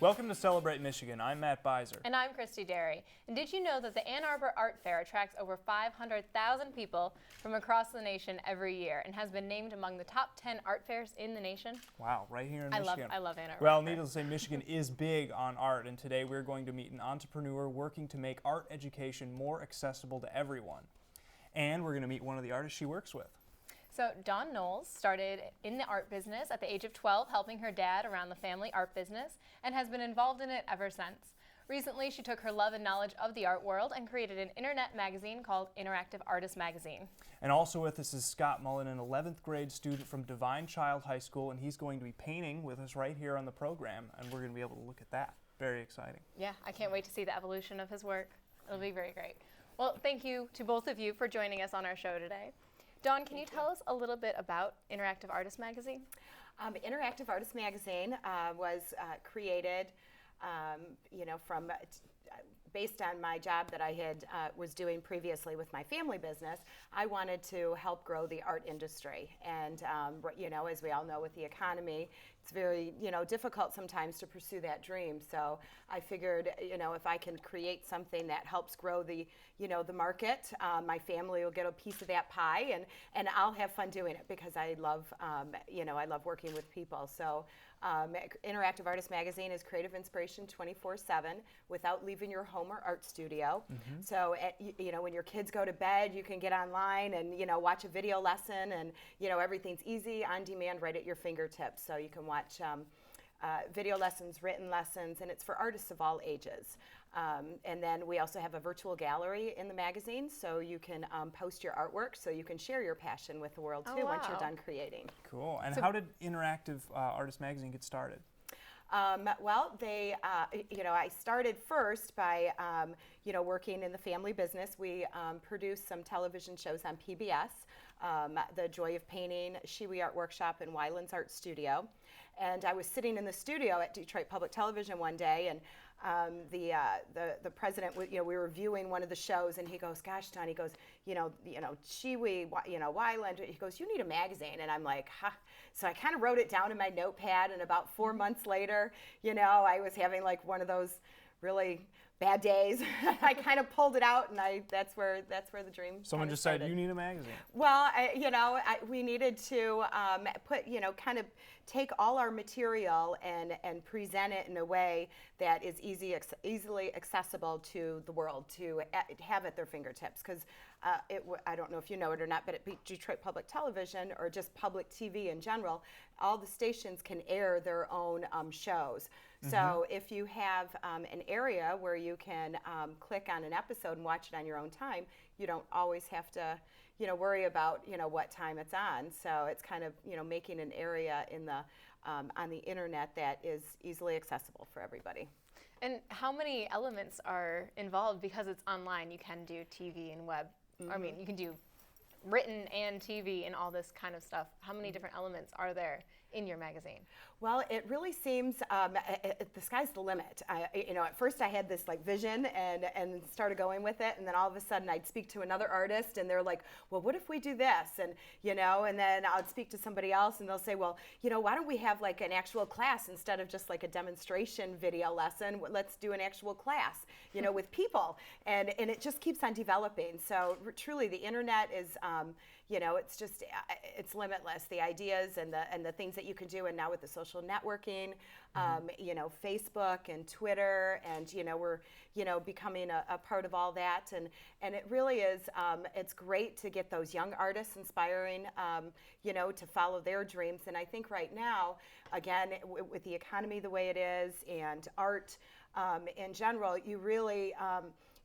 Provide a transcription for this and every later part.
Welcome to Celebrate Michigan. I'm Matt Beiser. And I'm Christy Derry. And did you know that the Ann Arbor Art Fair attracts over 500,000 people from across the nation every year and has been named among the top 10 art fairs in the nation? Wow, right here in Michigan. I love Ann Arbor. Well, needless to say, Michigan is big on art, and today we're going to meet an entrepreneur working to make art education more accessible to everyone. And we're going to meet one of the artists she works with. So Dawn Knowles started in the art business at the age of 12, helping her dad around the family art business, and has been involved in it ever since. Recently, she took her love and knowledge of the art world and created an internet magazine called Interactive Artist Magazine. And also with us is Scott Mullen, an 11th grade student from Divine Child High School, and he's going to be painting with us right here on the program, and we're going to be able to look at that. Very exciting. Yeah, I can't wait to see the evolution of his work. It'll be very great. Well, thank you to both of you for joining us on our show today. Dawn, can you tell us a little bit about Interactive Artist Magazine? Interactive Artist Magazine was created, from based on my job that I had was doing previously with my family business. I wanted to help grow the art industry, and as we all know, with the economy, it's very difficult sometimes to pursue that dream. So I figured, if I can create something that helps grow the the market, my family will get a piece of that pie, and I'll have fun doing it because I love I love working with people. So Interactive Artist Magazine is creative inspiration 24/7 without leaving your home or art studio. Mm-hmm. So when your kids go to bed, you can get online and watch a video lesson, and everything's easy on demand right at your fingertips. So you can watch video lessons, written lessons, and it's for artists of all ages. And then we also have a virtual gallery in the magazine, so you can post your artwork, so you can share your passion with the world too. Once you're done creating. Cool. And how did Interactive Artist Magazine get started? I started first by, working in the family business. We produced some television shows on PBS, The Joy of Painting, Shiwi Art Workshop, and Wyland's Art Studio. And I was sitting in the studio at Detroit Public Television one day, and the president, we were viewing one of the shows, and he goes, "Gosh, Don," he goes, Shiwi, Wyland," he goes, "You need a magazine." And I'm like, "Huh." So I kind of wrote it down in my notepad, and about 4 months later, I was having like one of those really bad days. I kind of pulled it out, and that's where the dream. Someone just said, "You need a magazine." Well, we needed to put, kind of take all our material and present it in a way that is easily accessible to the world to have at their fingertips. Because I don't know if you know it or not, but at Detroit Public Television, or just public TV in general, all the stations can air their own shows. Mm-hmm. So if you have an area where you can click on an episode and watch it on your own time, you don't always have to worry about what time it's on. So it's kind of making an area in the on the internet that is easily accessible for everybody. And how many elements are involved? Because it's online, you can do TV and web. Mm-hmm. I mean, you can do written and TV and all this kind of stuff. How many different elements are there in your magazine? Well, it really seems the sky's the limit. At first I had this like vision and started going with it, and then all of a sudden I'd speak to another artist, and they're like, "Well, what if we do this?" And and then I'd speak to somebody else, and they'll say, "Well, why don't we have like an actual class instead of just like a demonstration video lesson? Let's do an actual class, with people." And it just keeps on developing. So truly, the internet is, it's limitless. The ideas and the things that you can do, and now with the social networking, Facebook and Twitter, and we're becoming a part of all that, and it really is. It's great to get those young artists inspiring, to follow their dreams. And I think right now, again, with the economy the way it is, and art in general, you really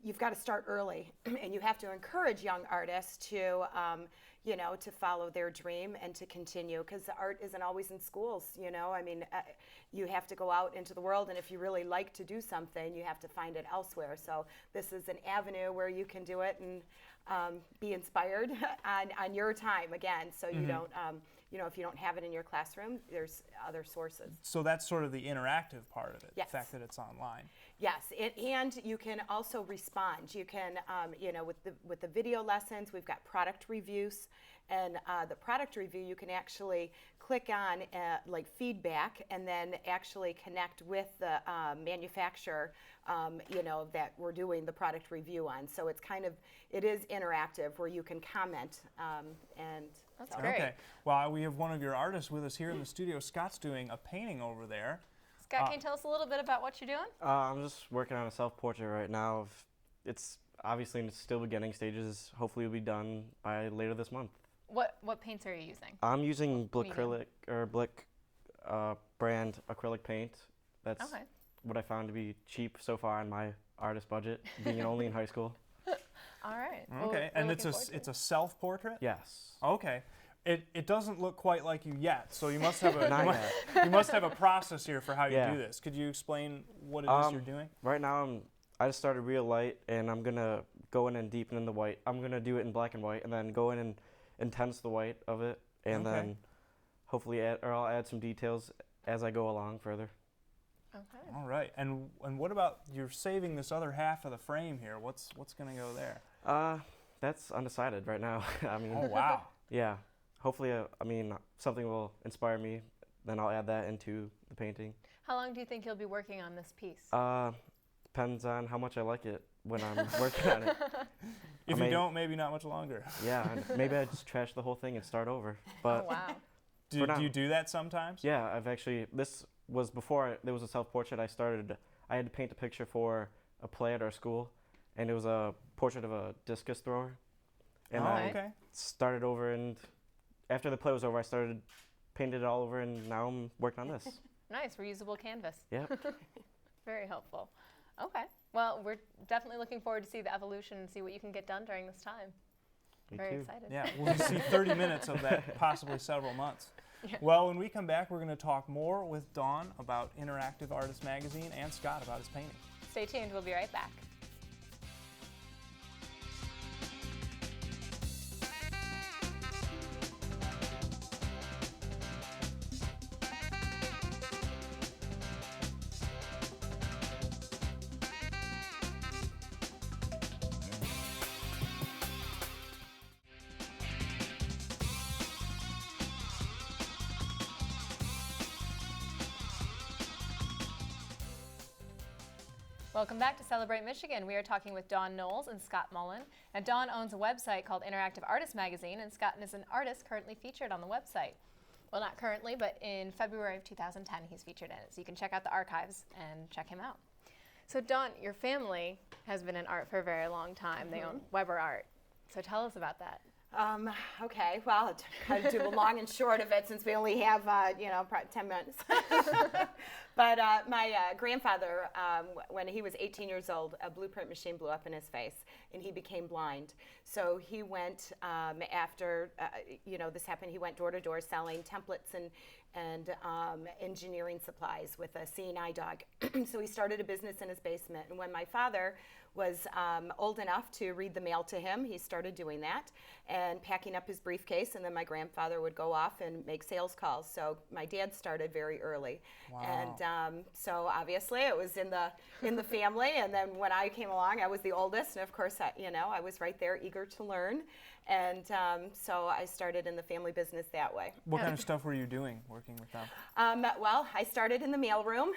you've got to start early, and you have to encourage young artists to, to follow their dream and to continue, because the art isn't always in schools, you have to go out into the world, and if you really like to do something, you have to find it elsewhere. So this is an avenue where you can do it and be inspired on your time again, so you don't, if you don't have it in your classroom, there's other sources. So that's sort of the interactive part of it, yes. The fact that it's online. Yes, and you can also respond. You can, with the video lessons, we've got product reviews, and the product review, you can actually click on like feedback and then actually connect with the manufacturer, that we're doing the product review on. So it is interactive where you can comment and. That's great. Okay. Well, we have one of your artists with us here in the studio. Scott's doing a painting over there. Scott, can you tell us a little bit about what you're doing? I'm just working on a self-portrait right now. It's obviously in still beginning stages. Hopefully it'll be done by later this month. What paints are you using? I'm using Blick medium? brand acrylic paint. That's Okay. what I found to be cheap so far on my artist budget, being only in high school. All right. Okay, and it's a self-portrait? Yes. Okay. It doesn't look quite like you yet, so you must have a Not yet. you must have a process here for how you Yeah. do this. Could you explain what it is you're doing? Right now I just started real light, and I'm gonna go in and deepen in the white. I'm gonna do it in black and white, and then go in and intense the white of it, and Okay. then hopefully I'll add some details as I go along further. Okay. All right, and what about you're saving this other half of the frame here? What's going to go there? That's undecided right now. I mean, Oh wow! yeah. Hopefully, something will inspire me. Then I'll add that into the painting. How long do you think you'll be working on this piece? Depends on how much I like it when I'm working on it. If you don't, maybe not much longer. Yeah, and maybe I just trash the whole thing and start over. Oh, But wow. Do you do that sometimes? yeah, I've actually. This was before there was a self-portrait. I had to paint a picture for a play at our school, and it was a portrait of a discus thrower. And Oh, I okay. started over, and after the play was over, I painted it all over, and now I'm working on this. Nice, reusable canvas. Yeah. Very helpful. Okay. Well, we're definitely looking forward to see the evolution and see what you can get done during this time. Me Very too. excited. Yeah, we'll see 30 minutes of that, possibly several months. Yeah. Well, when we come back, we're going to talk more with Dawn about Interactive Artist Magazine and Scott about his painting. Stay tuned. We'll be right back. Welcome back to Celebrate Michigan. We are talking with Dawn Knowles and Scott Mullen. Now, Dawn owns a website called Interactive Artist Magazine, and Scott is an artist currently featured on the website. Well, not currently, but in February of 2010, he's featured in it. So you can check out the archives and check him out. So, Dawn, your family has been in art for a very long time. They own Weber Art. So tell us about that. Okay, well, to do the long and short of it, since we only have, probably 10 minutes. But my grandfather, when he was 18 years old, a blueprint machine blew up in his face, and he became blind. So he went, after, this happened, he went door to door selling templates and engineering supplies with a seeing eye dog. So he started a business in his basement. And when my father was old enough to read the mail to him, he started doing that and packing up his briefcase, and then my grandfather would go off and make sales calls. So my dad started very early. Wow. And so obviously it was in the family, and then when I came along, I was the oldest, and of course I was right there eager to learn. And so I started in the family business that way. What kind of stuff were you doing working with them? Well, I started in the mailroom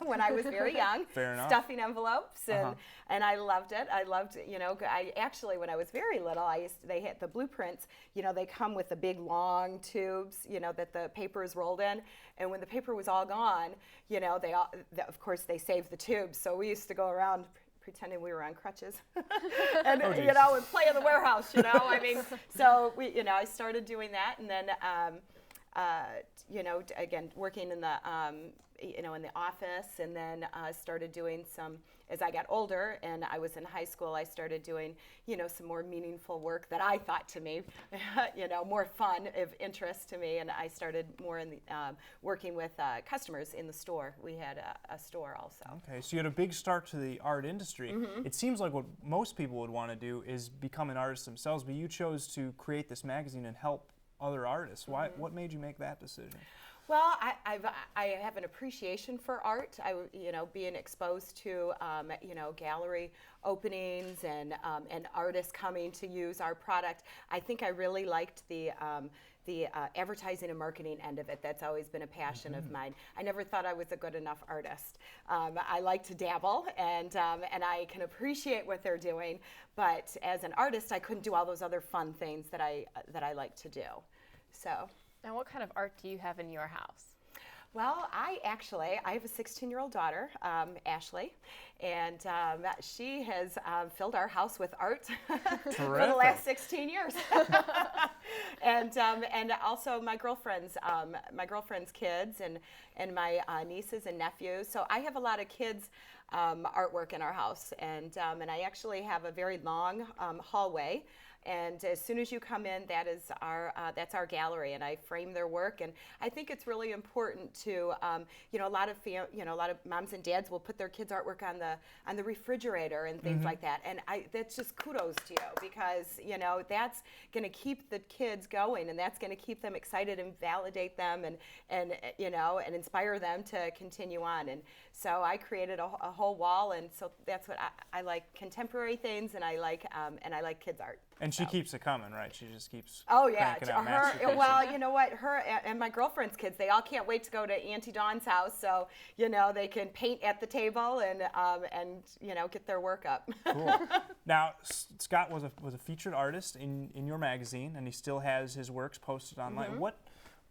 when I was very young, Fair enough. stuffing envelopes, and I loved it. I loved, I actually, when I was very little, they had the blueprints, they come with the big long tubes, that the paper is rolled in, and when the paper was all gone, of course they saved the tubes, so we used to go around pretending we were on crutches and and play in the warehouse, so I started doing that, and then again working in the in the office, and then started doing some, as I got older and I was in high school, I started doing some more meaningful work that I thought to me more fun, of interest to me, and I started more in the working with customers in the store. We had a store also. Okay, so you had a big start to the art industry. Mm-hmm. It seems like what most people would want to do is become an artist themselves, but you chose to create this magazine and help other artists. Why? Mm-hmm. What made you make that decision? Well, I have an appreciation for art. Being exposed to gallery openings and artists coming to use our product. I think I really liked the the advertising and marketing end of it. That's always been a passion of mine. I never thought I was a good enough artist. I like to dabble, and I can appreciate what they're doing, but as an artist, I couldn't do all those other fun things that I like to do. So. Now, what kind of art do you have in your house? Well, I have a 16-year-old daughter, Ashley, and she has filled our house with art for the last 16 years. and also my girlfriend's kids and my nieces and nephews. So I have a lot of kids artwork in our house, and I actually have a very long hallway. And as soon as you come in, that's our gallery, and I frame their work. And I think it's really important to, a lot of moms and dads will put their kids' artwork on the refrigerator and things like that. And that's just kudos to you, because that's going to keep the kids going, and that's going to keep them excited and validate them, and inspire them to continue on. And so I created a whole wall, and so that's what I like: contemporary things, and I like kids' art. And she keeps it coming, right? She just keeps cranking out her. Well, you know what? Her and my girlfriend's kids, they all can't wait to go to Auntie Dawn's house, so they can paint at the table and get their work up. Cool. Now, Scott was a featured artist in your magazine, and he still has his works posted online.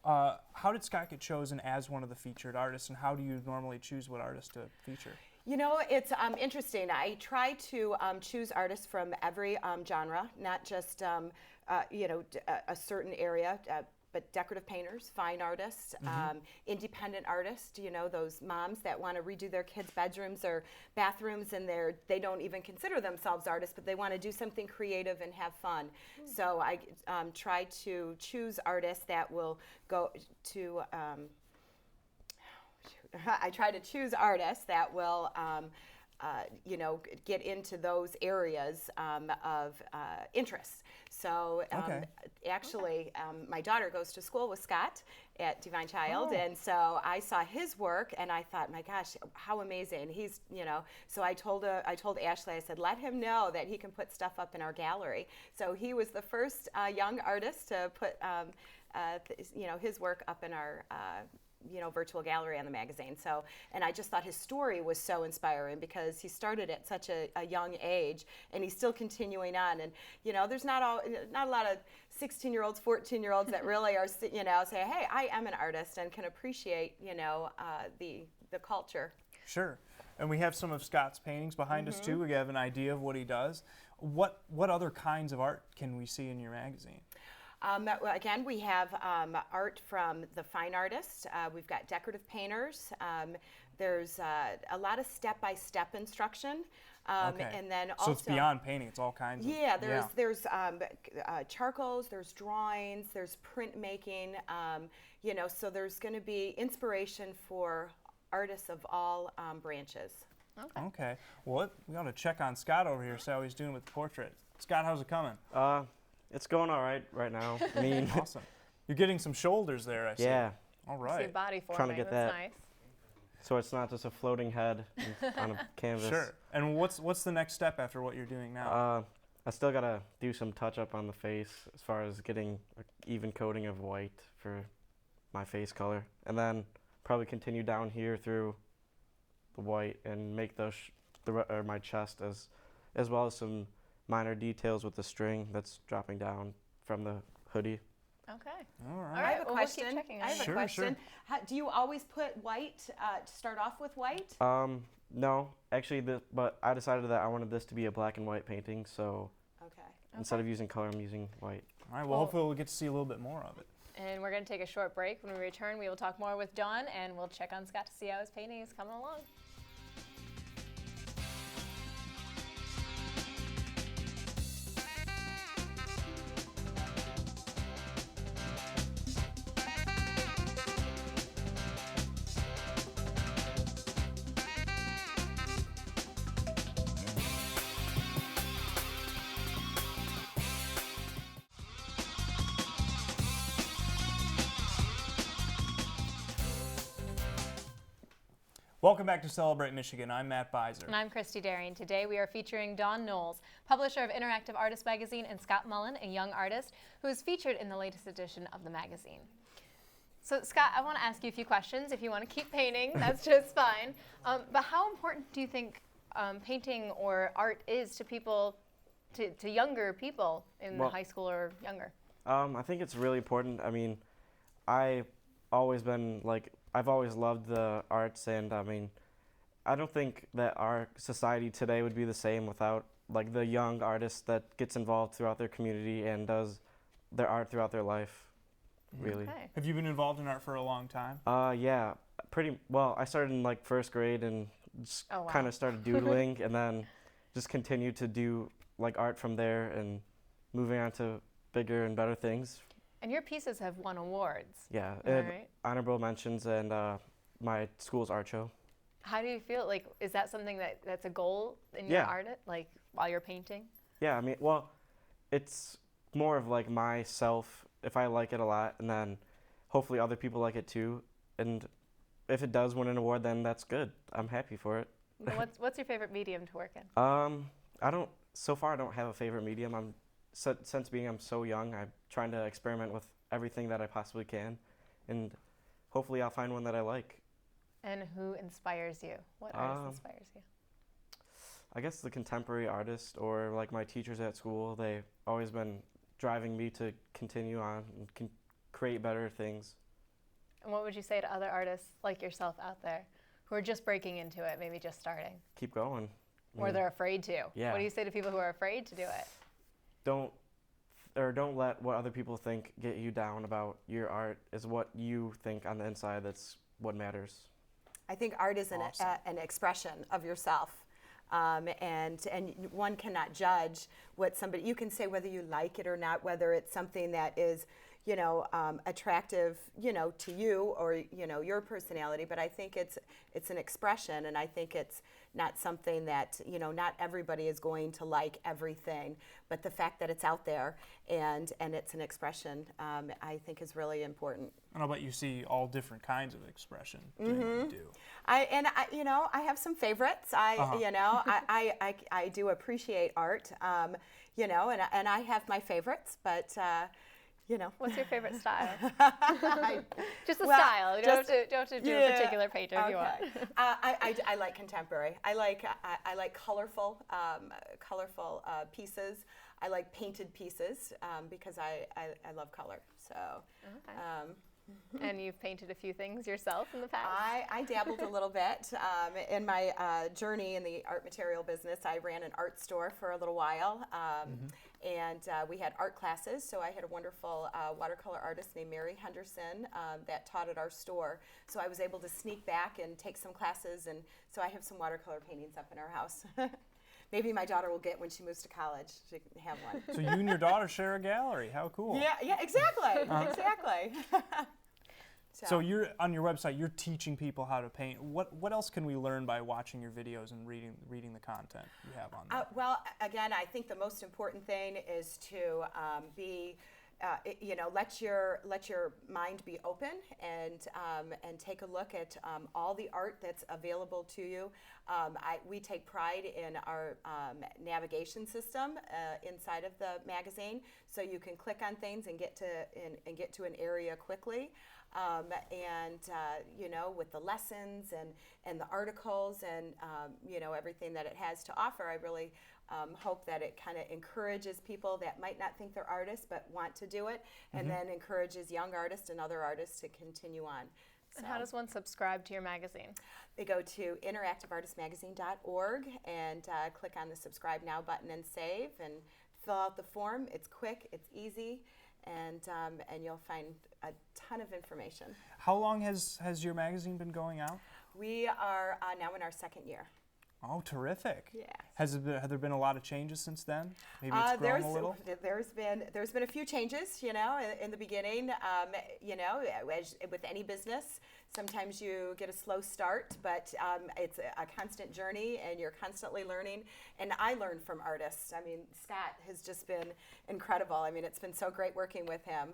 How did Scott get chosen as one of the featured artists, and how do you normally choose what artists to feature? It's interesting. I try to choose artists from every genre, not just a certain area, but decorative painters, fine artists, independent artists. Those moms that want to redo their kids' bedrooms or bathrooms, and they don't even consider themselves artists, but they want to do something creative and have fun. So I try to choose artists that will go to. I try to choose artists that will, get into those areas of interest. So actually, my daughter goes to school with Scott at Divine Child, and so I saw his work, and I thought, my gosh, how amazing! He's, So I told Ashley, I said, let him know that he can put stuff up in our gallery. So he was the first young artist to put, his work up in our. Virtual gallery on the magazine. So, and I just thought his story was so inspiring, because he started at such a young age, and he's still continuing on. And there's not a lot of 16-year-olds, 14-year-olds that really are say, hey, I am an artist, and can appreciate the culture. Sure. And we have some of Scott's paintings behind us too. We have an idea of what he does. What other kinds of art can we see in your magazine? Again, we have art from the fine artists. We've got decorative painters. There's a lot of step-by-step instruction. And then also, so it's beyond painting; it's all kinds. Yeah, there's charcoals, there's drawings, there's printmaking. So there's going to be inspiration for artists of all branches. Okay. Well, we ought to check on Scott over here, see how he's doing with the portrait. Scott, how's it coming? It's going all right now. I mean, awesome. You're getting some shoulders there, I see. Yeah. All See right. body forming. Trying to get That's that. nice. So it's not just a floating head on a canvas. Sure. And what's the next step after what you're doing now? I still gotta do some touch up on the face as far as getting an even coating of white for my face color, and then probably continue down here through the white and make those my chest as well as some minor details with the string that's dropping down from the hoodie. Okay. All right. I have a We'll question. keep checking on I have it. a question. Do you always put white? Start off with white? No, actually, but I decided that I wanted this to be a black and white painting, so instead of using color, I'm using white. All right. Well, hopefully we'll get to see a little bit more of it. And we're going to take a short break. When we return, we will talk more with Dawn, and we'll check on Scott to see how his painting is coming along. Welcome back to Celebrate Michigan. I'm Matt Beiser. And I'm Christy Darian. Today we are featuring Dawn Knowles, publisher of Interactive Artist Magazine, and Scott Mullen, a young artist who is featured in the latest edition of the magazine. So Scott, I want to ask you a few questions. If you want to keep painting, that's just fine. But how important do you think painting or art is to people, to younger people in high school or younger? I think it's really important. I mean, I've always loved the arts, and I mean, I don't think that our society today would be the same without like the young artist that gets involved throughout their community and does their art throughout their life. Really. Okay. Have you been involved in art for a long time? Yeah, pretty well. I started in like first grade and just kind of started doodling, and then just continued to do like art from there, and moving on to bigger and better things. And your pieces have won awards. Yeah, Right. honorable mentions and my school's art show. How do you feel? Like, is that something that's a goal in your art, like while you're painting? Yeah, I mean, well, it's more of like myself, if I like it a lot, and then hopefully other people like it too. And if it does win an award, then that's good. I'm happy for it. What's your favorite medium to work in? So far I don't have a favorite medium. Since I'm so young, I'm trying to experiment with everything that I possibly can, and hopefully I'll find one that I like. And who inspires you? What artist inspires you? I guess the contemporary artists, or like my teachers at school. They've always been driving me to continue on and create better things. And what would you say to other artists like yourself out there who are just breaking into it, maybe just starting? Keep going. Or they're afraid to. Yeah. What do you say to people who are afraid to do it? Don't let what other people think get you down about your art. Is what you think on the inside that's what matters. I think art is Awesome. an expression of yourself, and one cannot judge what somebody. You can say whether you like it or not, whether it's something that is, attractive, to you or your personality. But I think it's an expression, and I think it's not something that not everybody is going to like everything. But the fact that it's out there and it's an expression, I think is really important. And I'll bet you see all different kinds of expression doing what you do. I have some favorites. I do appreciate art, and I have my favorites, but. What's your favorite style? Just a style. You don't have to do a particular painter if you want. I like contemporary. I like colorful pieces. I like painted pieces because I love color. So. Okay. And you've painted a few things yourself in the past? I dabbled a little bit. In my journey in the art material business, I ran an art store for a little while. And we had art classes, so I had a wonderful watercolor artist named Mary Henderson that taught at our store. So I was able to sneak back and take some classes, and so I have some watercolor paintings up in our house. Maybe my daughter will get when she moves to college to have one. So you and your daughter share a gallery. How cool. Yeah, exactly, exactly. So you're on your website. You're teaching people how to paint. What else can we learn by watching your videos and reading the content you have on there? Well, again, I think the most important thing is to be. Let your mind be open and take a look at all the art that's available to you. We take pride in our navigation system inside of the magazine, so you can click on things and get to an area quickly. With the lessons and the articles and everything that it has to offer, I really hope that it kind of encourages people that might not think they're artists but want to do it, and then encourages young artists and other artists to continue on. And how does one subscribe to your magazine? They go to interactiveartistmagazine.org and click on the subscribe now button and save and fill out the form. It's quick, it's easy, and you'll find a ton of information. How long has your magazine been going out? We are now in our second year. Oh, terrific! Yeah. Have there been a lot of changes since then? Maybe it's grown a little. There's been a few changes, in the beginning. As with any business, sometimes you get a slow start, but it's a constant journey, and you're constantly learning. And I learn from artists. I mean, Scott has just been incredible. I mean, it's been so great working with him.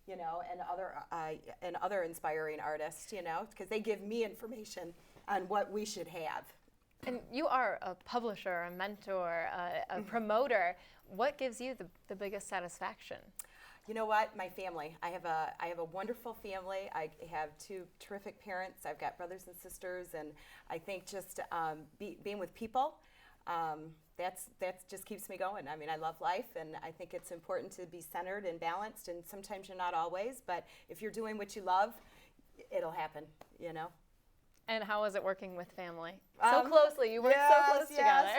you know, and other inspiring artists, you know, because they give me information on what we should have. And you are a publisher, a mentor, a promoter. What gives you the biggest satisfaction? You know what? My family. I have a wonderful family. I have 2 terrific parents. I've got brothers and sisters, and I think just being with people, that's just keeps me going. I mean, I love life, and I think it's important to be centered and balanced. And sometimes you're not always, but if you're doing what you love, it'll happen. You know. And how is it working with family? So closely, you work so close together.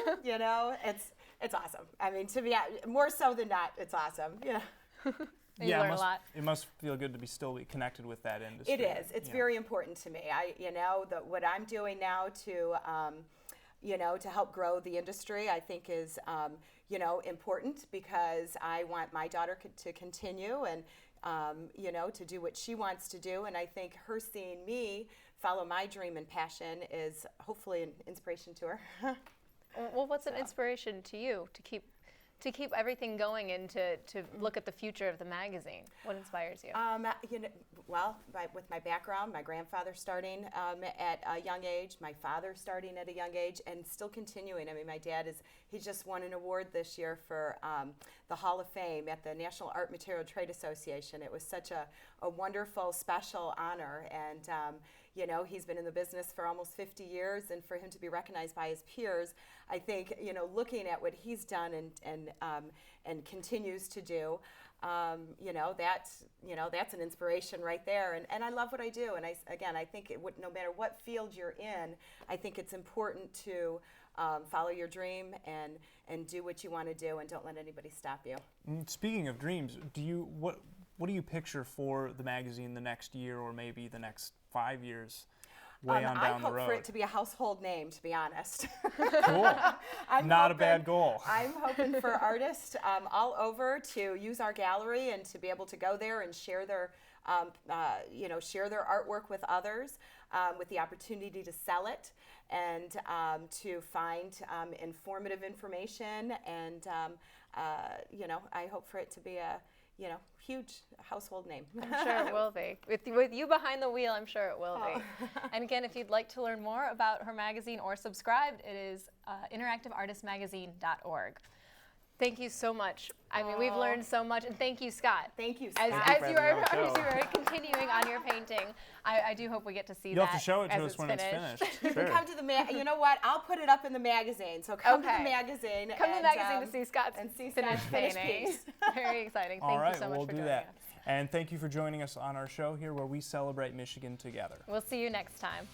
Well, you know, it's awesome. I mean, to be more so than not, it's awesome. Yeah. You learn a lot. It must feel good to be still connected with that industry. It is. It's very important to me. What I'm doing now to, to help grow the industry, I think is, important because I want my daughter to continue and, to do what she wants to do. And I think her seeing me follow my dream and passion is hopefully an inspiration to her. Well, what's an inspiration to you to keep everything going and to look at the future of the magazine? What inspires you? With my background, my grandfather starting at a young age, my father starting at a young age, and still continuing. I mean, my dad he just won an award this year for the Hall of Fame at the National Art Material Trade Association. It was such a wonderful, special honor, and he's been in the business for almost 50 years, and for him to be recognized by his peers, I think, looking at what he's done and continues to do, that's an inspiration right there. And I love what I do. And I think no matter what field you're in, I think it's important to follow your dream and do what you want to do, and don't let anybody stop you. Speaking of dreams, what do you picture for the magazine the next year or maybe the next 5 years? Way on down the road. I hope for it to be a household name, to be honest. Cool. Not a bad goal. I'm hoping for artists all over to use our gallery and to be able to go there and share their artwork with others, with the opportunity to sell it and to find informative information. And I hope for it to be a huge household name. I'm sure it will be. With you behind the wheel, I'm sure it will be. And again, if you'd like to learn more about her magazine or subscribe, it is interactiveartistmagazine.org. Thank you so much. I mean, we've learned so much, and thank you, Scott. Thank you, Scott. As you are continuing on your painting, I do hope we get to see You'll have to show it to us when it's finished. You can come to the you know what? I'll put it up in the magazine. So come to the magazine. Come to the magazine to see Scott's finished finished painting. piece. Very exciting. Thank you so much for joining us. And thank you for joining us on our show here where we celebrate Michigan together. We'll see you next time.